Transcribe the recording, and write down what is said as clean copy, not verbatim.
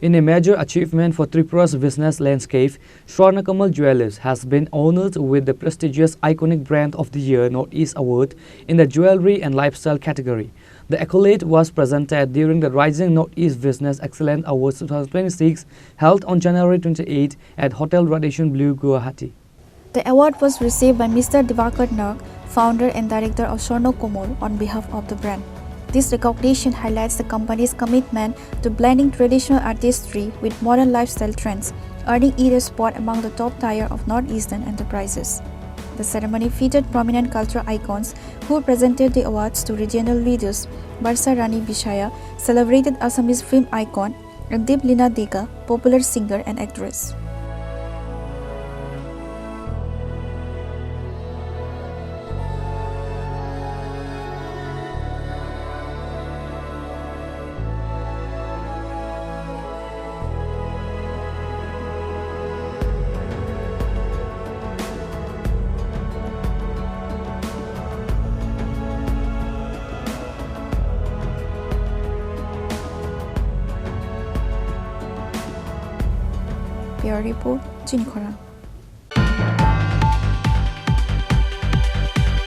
In a major achievement for Tripura's business landscape, Swarnakamal Jewellers has been honored with the prestigious Iconic Brand of the Year Northeast Award in the Jewellery and Lifestyle category. The accolade was presented during the Rising Northeast Business Excellence Awards 2026 held on January 28 at Hotel Radisson Blu, Guwahati. The award was received by Mr. Divakar Nag, founder and director of Swarnakamal, on behalf of the brand. This recognition highlights the company's commitment to blending traditional artistry with modern lifestyle trends, earning it a spot among the top tier of Northeastern enterprises. The ceremony featured prominent cultural icons who presented the awards to regional leaders. Barsa Rani Bishaya, celebrated Assamese film icon, and Deeplina Deka, popular singer and actress. Report, Chini Khorang.